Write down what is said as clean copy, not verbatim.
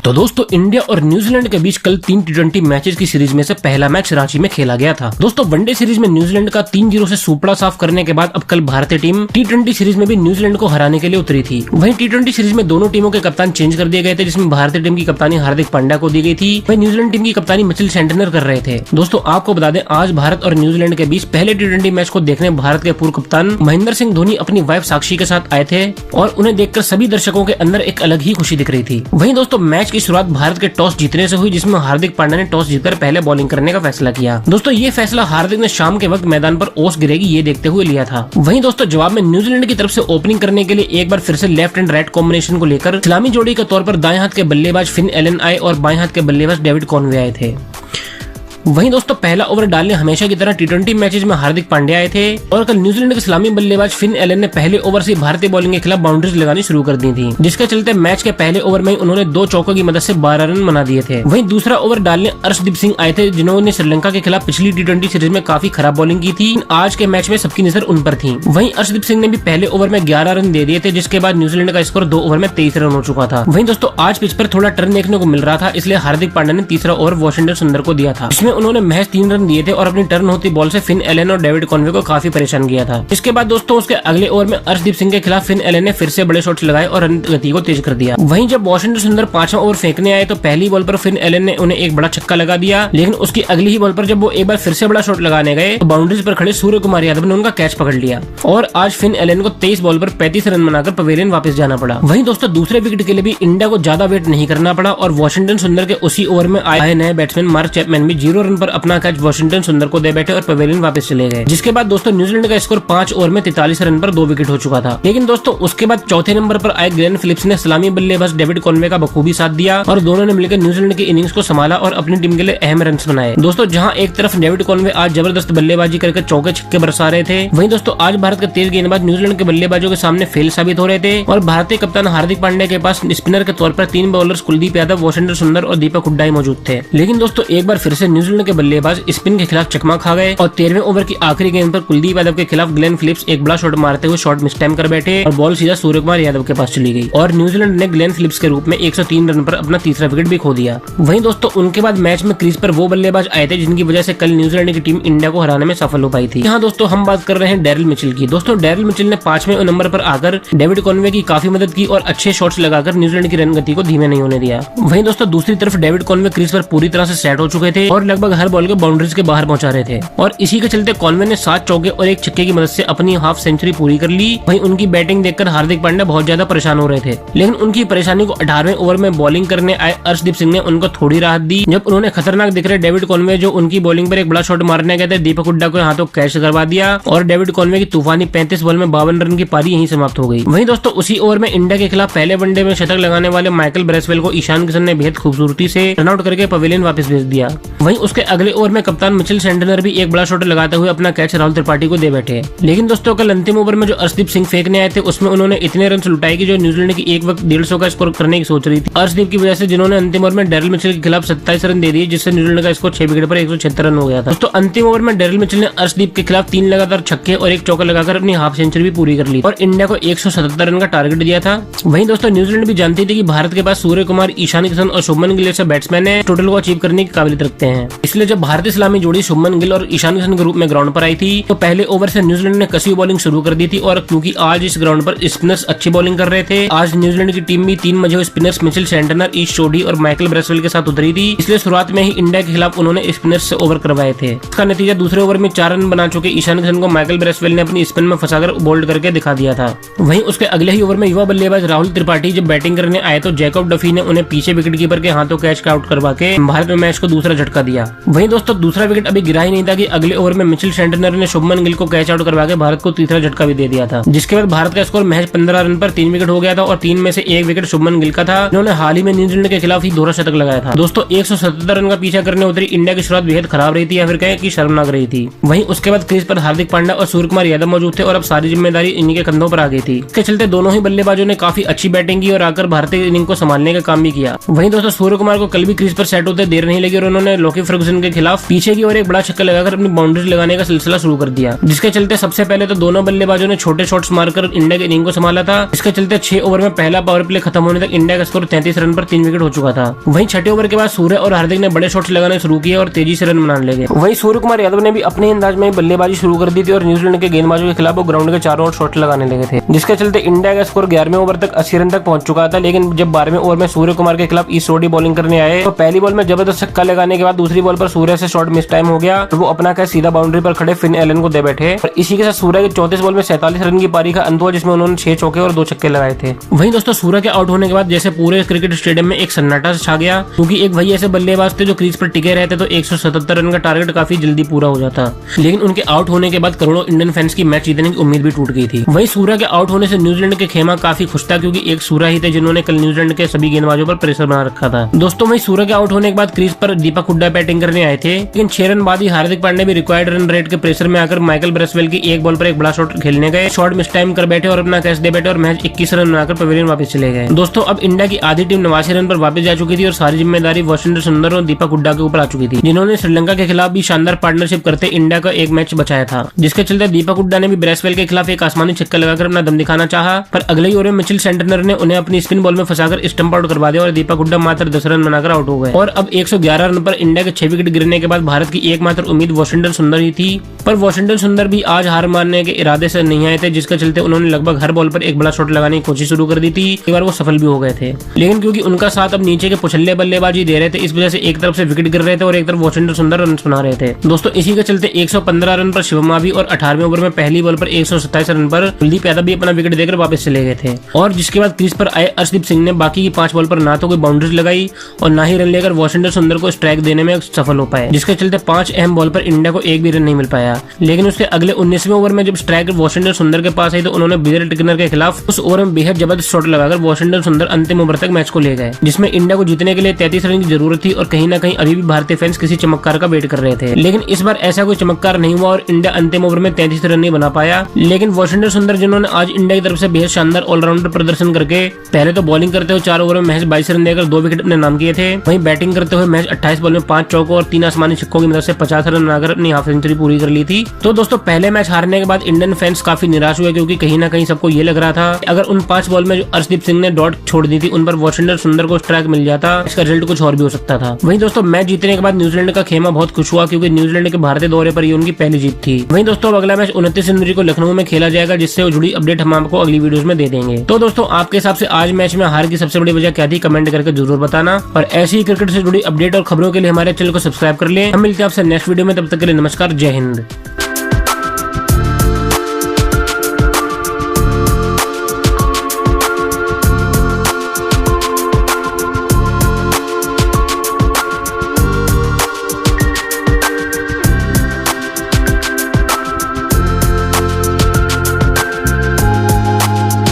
तो दोस्तों इंडिया और न्यूजीलैंड के बीच कल 3 T20 मैचेस की सीरीज में से पहला मैच रांची में खेला गया था। दोस्तों वनडे सीरीज में न्यूजीलैंड का 3-0 से सुपड़ा साफ करने के बाद अब कल भारतीय टीम T20 सीरीज में भी न्यूजीलैंड को हराने के लिए उतरी थी। वहीं T20 सीरीज में दोनों टीमों के कप्तान चेंज कर दिए गए थे, जिसमें भारतीय टीम की कप्तानी हार्दिक पांड्या को दी गई थी, वहीं न्यूजीलैंड टीम की कप्तानी मिचेल सेंटनर कर रहे थे। दोस्तों आपको बता दें, आज भारत और न्यूजीलैंड के बीच पहले T20 मैच को देखने भारत के पूर्व कप्तान महेंद्र सिंह धोनी अपनी वाइफ साक्षी के साथ आए थे और उन्हें देखकर सभी दर्शकों के अंदर एक अलग ही खुशी दिख रही थी। वहीं दोस्तों मैच की शुरुआत भारत के टॉस जीतने से हुई, जिसमें हार्दिक पांड्या ने टॉस जीतकर पहले बॉलिंग करने का फैसला किया। दोस्तों ये फैसला हार्दिक ने शाम के वक्त मैदान पर ओस गिरेगी ये देखते हुए लिया था। वहीं दोस्तों जवाब में न्यूजीलैंड की तरफ से ओपनिंग करने के लिए एक बार फिर से लेफ्ट एंड राइट कॉम्बिनेशन को लेकर इस्लामी जोड़ी के तौर पर दाएं हाथ के बल्लेबाज फिन एलन आए और बाएं हाथ के बल्लेबाज डेविड कॉनवे आए थे। वहीं दोस्तों पहला ओवर डालने हमेशा की तरह T20 मैचेस में हार्दिक पांड्या आए थे और कल न्यूजीलैंड के सलामी बल्लेबाज फिन एलन ने पहले ओवर से भारतीय बॉलिंग के खिलाफ बाउंड्रीज लगानी शुरू कर दी थी, जिसके चलते मैच के पहले ओवर में उन्होंने 2 चौकों की मदद से 12 रन बना दिए थे। वहीं दूसरा ओवर डालने अर्शदीप सिंह आए थे, जिन्होंने श्रीलंका के खिलाफ पिछली T20 सीरीज में काफी खराब बॉलिंग की थी। आज के मैच में सबकी नजर उन पर थी। वहीं अर्शदीप सिंह ने भी पहले ओवर में 11 रन दे दिए थे, जिसके बाद न्यूजीलैंड का स्कोर 2 ओवर में 23 रन हो चुका था। वहीं दोस्तों आज पिच पर थोड़ा टर्न देखने को मिल रहा था, इसलिए हार्दिक पांड्या ने तीसरा ओवर वाशिंगटन सुंदर को दिया था, जिसमें उन्होंने महज 3 रन दिए थे और अपनी टर्न होती बॉल से फिन एलन और डेविड कॉनवे को काफी परेशान किया था। इसके बाद दोस्तों उसके अगले ओवर में अर्शदीप सिंह के खिलाफ फिन एलन ने फिर से बड़े शॉट्स लगाए और रन गति को तेज कर दिया। वहीं जब वाशिंगटन सुंदर 5वां ओवर फेंकने आए तो पहली बॉल पर फिन एलन ने उन्हें एक बड़ा छक्का लगा दिया, लेकिन उसकी अगली ही बॉल पर जब वो एक बार फिर से बड़ा शॉट लगाने गए तो बाउंड्रीज पर खड़े सूर्य कुमार यादव ने उनका कैच पकड़ लिया और आज फिन एलन को 23 बॉल पर 35 रन बनाकर पवेलियन वापस जाना पड़ा। वहीं दोस्तों दूसरे विकेट के लिए भी इंडिया को ज्यादा वेट नहीं करना पड़ा और वाशिंगटन सुंदर के उसी ओवर में आए नए बैट्समैन मार्क चैपमैन भी 0 रन पर अपना कैच वाशिंगटन सुंदर को दे बैठे और पवेलियन वापस चले गए, जिसके बाद दोस्तों न्यूजीलैंड का स्कोर 5 ओवर में 43 रन पर 2 विकेट हो चुका था। लेकिन दोस्तों उसके बाद चौथे नंबर पर आए ग्लेन फिलिप्स ने सलामी बल्लेबाज डेविड कॉनवे का बखूबी साथ दिया और दोनों ने मिलकर न्यूजीलैंड की इनिंग्स को संभाला और अपनी टीम के लिए अहम रन बनाए। दोस्तों जहां एक तरफ डेविड कॉनवे आज जबरदस्त बल्लेबाजी करके चौके छक्के बरसा रहे थे, वहीं दोस्तों आज भारत के तेज गेंदबाज न्यूजीलैंड के बल्लेबाजों के सामने फेल साबित हो रहे थे और भारतीय कप्तान हार्दिक पांड्या के पास स्पिनर के तौर पर 3 बॉलर्स कुलदीप यादव, वाशिंगटन सुंदर और दीपक हुड्डा मौजूद थे। लेकिन दोस्तों एक बार फिर से न्यूजीलैंड के बल्लेबाज स्पिन के खिलाफ चकमा खा गए और 13वें ओवर की आखिरी गेंद पर कुलदीप यादव के खिलाफ ग्लेन फिलिप्स एक बड़ा शॉट मारते हुए शॉट मिस टाइम कर बैठे और बॉल सीधा सूर्य कुमार यादव के पास चली गई और न्यूजीलैंड ने ग्लेन फिलिप्स के रूप में 103 रन पर अपना तीसरा विकेट भी खो दिया। वहीं दोस्तों उनके बाद मैच में क्रीज पर वो बल्लेबाज आए थे जिनकी वजह से कल न्यूजीलैंड की टीम इंडिया को हराने में सफल हो पाई थी। यहाँ दोस्तों हम बात कर रहे हैं डेरिल मिचेल की। दोस्तों डेरिल मिचेल ने 5वें नंबर पर आकर डेविड कॉनवे की काफी मदद की और अच्छे शॉट्स लगाकर न्यूजीलैंड की रन गति को धीमे नहीं होने दिया। वहीं दोस्तों दूसरी तरफ डेविड कॉनवे क्रीज पर पूरी तरह से सेट हो चुके थे और लगभग हर बॉल को बाउंड्रीज के बाहर पहुंचा रहे थे और इसी के चलते कॉनवे ने 7 चौके और 1 छक्के की मदद से अपनी हाफ सेंचुरी पूरी कर ली। वहीं उनकी बैटिंग देखकर हार्दिक पांड्या बहुत ज्यादा परेशान हो रहे थे, लेकिन उनकी परेशानी को 18वें ओवर में बॉलिंग करने आए अर्शदीप सिंह ने उनको थोड़ी राहत दी, जब उन्होंने खतरनाक दिख रहे डेविड कॉनवे जो उनकी बॉलिंग पर एक बड़ा शॉट मारने गए थे, दीपक हुड्डा को हाथों कैच करवा दिया और डेविड कॉनवे की तूफानी 35 बॉल में 52 रन की पारी यहीं समाप्त हो गई। वहीं दोस्तों उसी ओवर में इंडिया के खिलाफ पहले वनडे में शतक लगाने वाले माइकल ब्रेसवेल को ईशान किशन ने बेहद खूबसूरती से रन आउट करके पवेलियन वापस भेज दिया। वहीं उसके अगले ओवर में कप्तान मिचेल सेंटनर भी एक बड़ा शॉट लगाते हुए अपना कैच राहुल त्रिपाठी को दे बैठे। लेकिन दोस्तों कल अंतिम ओवर में जो अर्शदीप सिंह फेंकने आए थे उसमें उन्होंने इतने रन लुटाए कि जो न्यूजीलैंड की एक वक्त 150 का स्कोर करने की सोच रही थी अर्शदीप की वजह से, जिन्होंने अंतिम ओवर में डेरिल मिचेल के खिलाफ 27 रन दे दिए, जिससे न्यूजीलैंड का स्कोर 6 विकेट पर 176 रन हो गया था। दोस्तों अंतिम ओवर में डेरिल मिचेल ने अर्शदीप के खिलाफ 3 लगातार छक्के और 1 चौका लगाकर अपनी हाफ सेंचुरी भी पूरी कर ली और इंडिया को 177 रन का टारगेट दिया था। वहीं दोस्तों न्यूजीलैंड भी जानती थी कि भारत के पास सूर्य कुमार, ईशान किशन और शुभमन गिल जैसे बैट्समैन है टोटल को अचीव करने की काबिलियत रखते हैं। इसलिए जब भारतीय सलामी जोड़ी शुभमन गिल और ईशान किशन के रूप में ग्राउंड पर आई थी तो पहले ओवर से न्यूजीलैंड ने कसी बॉलिंग शुरू कर दी थी और क्योंकि आज इस ग्राउंड पर स्पिनर्स अच्छी बॉलिंग कर रहे थे, आज न्यूजीलैंड की टीम भी 3 मजे स्पिनर्स मिचेल सेंटनर, ईश चोडी और माइकल ब्रेसवेल के साथ उतरी थी, इसलिए शुरुआत में ही इंडिया के खिलाफ उन्होंने स्पिनर्स से ओवर करवाए थे। इसका नतीजा दूसरे ओवर में 4 रन बना चुके ईशान किशन को माइकल ब्रेसवेल ने अपनी स्पिन में फंसाकर बोल्ड करके दिखा दिया था। वहीं उसके अगले ही ओवर में युवा बल्लेबाज राहुल त्रिपाठी जब बैटिंग करने आए तो जैकब डफी ने उन्हें पीछे विकेट कीपर के हाथों कैच आउट करवा के भारत में मैच को दूसरा झटका दिया। वहीं दोस्तों दूसरा विकेट अभी गिरा ही नहीं था कि अगले ओवर में मिचेल सेंटनर ने शुभमन गिल को कैच आउट करवा के भारत को तीसरा झटका भी दे दिया था, जिसके बाद भारत का स्कोर महज 15 रन पर 3 विकेट हो गया था और 3 में से 1 विकेट शुभमन गिल का था, जिन्होंने हाल ही में न्यूजीलैंड के खिलाफ ही दोहरा शतक लगाया था। दोस्तों 177 रन का पीछा करने उतरी इंडिया की शुरुआत बेहद खराब रही थी या फिर कहें कि शर्मनाक रही थी। वहीं उसके बाद क्रीज पर हार्दिक पांड्या और सूर्य कुमार यादव मौजूद थे और अब सारी जिम्मेदारी इन्हीं के कंधों पर आ गई थी। इसके चलते दोनों ही बल्लेबाजों ने काफी अच्छी बैटिंग की और आकर भारतीय इनिंग को संभालने का काम भी किया। वहीं दोस्तों सूर्य कुमार को कल भी क्रीज पर सेट होते देर नहीं लगी और उन्होंने लौकी फर्गुसन के खिलाफ पीछे की ओर एक बड़ा छक्का लगाकर अपनी बाउंड्री लगाने का सिलसिला शुरू कर दिया, जिसके चलते सबसे पहले तो दोनों बल्लेबाजों ने छोटे शॉट्स मारकर इंडिया की इनिंग को संभाला था। इसके चलते 6 ओवर में पहला पावर प्ले खत्म होने तक इंडिया का स्कोर 33 रन पर 3 विकेट हो चुका था। वहीं छठे ओवर के बाद सूर्य और हार्दिक ने बड़े शॉट्स लगाने शुरू किए और तेजी से रन बनाने लगे। वहीं सूर्य कुमार यादव ने भी अपने अंदाज में बल्लेबाजी शुरू कर दी थी और न्यूजीलैंड के गेंदबाजों के खिलाफ वो ग्राउंड के चारों ओर शॉट लगाने लगे थे, जिसके चलते इंडिया का स्कोर 11वें ओवर तक 80 रन तक पहुंच चुका था। लेकिन जब 12वें ओवर में सूर्य कुमार के खिलाफ ईस्ट रोडी बॉलिंग करने आए तो पहली बॉल में जबरदस्त छक्का लगाने के बाद दूसरी बॉल पर सूर्य से शॉट मिस टाइम हो गया तो वो अपना कैच सीधा बाउंड्री पर खड़े फिन एलन को दे बैठे और इसी के साथ सूर्य के 34 बॉल में 47 रन की पारी का अंत हुआ, जिसमें उन्होंने 6 चौके और 2 छक्के लगाए थे। वहीं दोस्तों सूर्य के आउट होने के बाद जैसे पूरे क्रिकेट स्टेडियम में एक सन्नाटा छा गया, क्योंकि एक भाई ऐसे बल्लेबाज थे जो क्रीज पर टिके रहते तो 177 रन का टारगेट काफी जल्दी पूरा हो जाता। लेकिन उनके आउट होने के बाद करोड़ों इंडियन फैंस की मैच जीतने की उम्मीद भी टूट गई थी। वहीं सूर्य के आउट होने से न्यूजीलैंड के खेमा काफी खुश था, क्योंकि एक सूर्य ही थे जिन्होंने कल न्यूजीलैंड के सभी गेंदबाजों पर प्रेशर बना रखा था। दोस्तों वहीं सूर्य के आउट होने के बाद क्रीज पर दीपक हुड्डा बैटिंग करने आए थे, लेकिन 6 रन बाद ही हार्दिक पांड्या भी रिक्वायर्ड रन रेट के प्रेशर में आकर माइकल ब्रेसवेल की एक बॉल पर एक बड़ा शॉट खेलने गए, शॉट मिस टाइम कर बैठे और अपना कैच दे बैठे और मैच 21 रन बनाकर पवेलियन वापस चले गए। दोस्तों अब इंडिया की आधी टीम 89 रन पर वापस जा चुकी थी और सारी जिम्मेदारी वाशिंगटन सुंदर और दीपक हुड्डा के ऊपर आ चुकी थी, जिन्होंने श्रीलंका के खिलाफ भी शानदार पार्टनरशिप करते इंडिया का एक मैच बचाया था, जिसके चलते दीपक हुड्डा ने भी ब्रेसवेल के खिलाफ एक आसमानी छक्का लगाकर अपना दम दिखाना चाहा, पर अगले ही ओवर में मिचेल सेंटनर ने उन्हें अपनी स्पिन बॉल में फंसाकर स्टंप आउट करवा दिया और दीपक हुड्डा मात्र 10 रन बनाकर आउट हो गए। और अब 111 रन पर इंडिया के 6 विकेट गिरने के बाद भारत की एकमात्र उम्मीद वाशिंगटन सुंदर ही थी, पर वाशिंगटन सुंदर भी आज हार मारने के इरादे से नहीं आए थे, जिसके चलते उन्होंने लगभग हर बॉल पर एक बड़ा शॉट लगाने की कोशिश शुरू कर दी थी। एक बार वो सफल भी हो गए थे, लेकिन क्योंकि उनका साथ अब नीचे के पुछल्ले बल्लेबाजी दे रहे थे, इस वजह से एक तरफ से विकेट गिर रहे थे और एक तरफ वाशिंगटन सुंदर रन बना रहे थे। दोस्तों इसी के चलते 115 रन पर शिवम भी और 18वें ओवर में पहली बॉल पर 127 रन पर कुलदीप यादव भी अपना विकेट देकर वापस चले गए थे। और जिसके बाद क्रीज पर आए अर्शदीप सिंह ने बाकी की 5 बॉल पर ना तो कोई बाउंड्रीज लगाई और ना ही रन लेकर वाशिंगटन सुंदर को स्ट्राइक देने में सफल हो पाए, जिसके चलते 5 अहम बॉल पर इंडिया को एक भी रन नहीं मिल पाया। लेकिन उसके अगले 19वें ओवर में जब स्ट्राइक वाशिंगटन सुंदर के पास आई तो उन्होंने विजय टिकनर के खिलाफ उस ओवर में बेहद जबरदस्त शॉट लगाकर वाशिंगटन सुंदर अंतिम ओवर तक मैच को ले गए, जिसमें इंडिया को जीतने के लिए 33 रन की जरूरत थी और कहीं ना कहीं अभी भी भारतीय फैंस किसी चमत्कार का वेट कर रहे थे। लेकिन इस बार ऐसा कोई चमत्कार नहीं हुआ और इंडिया अंतिम ओवर में 33 रन नहीं बना पाया। लेकिन वाशिंगटन सुंदर जिन्होंने आज इंडिया की तरफ से बेहद शानदार ऑलराउंडर प्रदर्शन करके पहले तो बॉलिंग करते हुए 4 ओवर में महज 22 रन देकर 2 विकेट अपने नाम किए थे, वहीं बैटिंग करते हुए महज 28 बॉल में 5 चौकों और 3 आसमानी छक्कों की मदद से 50 रन बनाकर अपनी हाफ सेंचुरी पूरी कर ली थी। तो दोस्तों पहले मैच हारने के बाद इंडियन फैंस काफी निराश हुए, क्योंकि कहीं ना कहीं सबको ये लग रहा था कि अगर उन 5 बॉल में जो अर्शदीप सिंह ने डॉट छोड़ दी थी उन पर वाशिंगटन सुंदर को स्ट्राइक मिल जाता, इसका रिजल्ट कुछ और भी हो सकता था। वहीं दोस्तों मैच जीतने के बाद न्यूजीलैंड का खेमा बहुत खुश हुआ, क्योंकि न्यूजीलैंड के भारतीय दौरे पर ये उनकी पहली जीत थी। वहीं दोस्तों अब अगला मैच 29 जनवरी को लखनऊ में खेला जाएगा, जिससे जुड़ी अपडेट हम आपको अगली वीडियोस में दे देंगे। तो दोस्तों आपके हिसाब से आज मैच में हार की सबसे बड़ी वजह क्या थी, कमेंट करके जरूर बताना और ऐसी ही क्रिकेट से जुड़ी अपडेट और खबरों के लिए हमारे चैनल को सब्सक्राइब कर लें। हम मिलते हैं आपसे नेक्स्ट वीडियो में, तब तक के लिए नमस्कार, जय हिंद।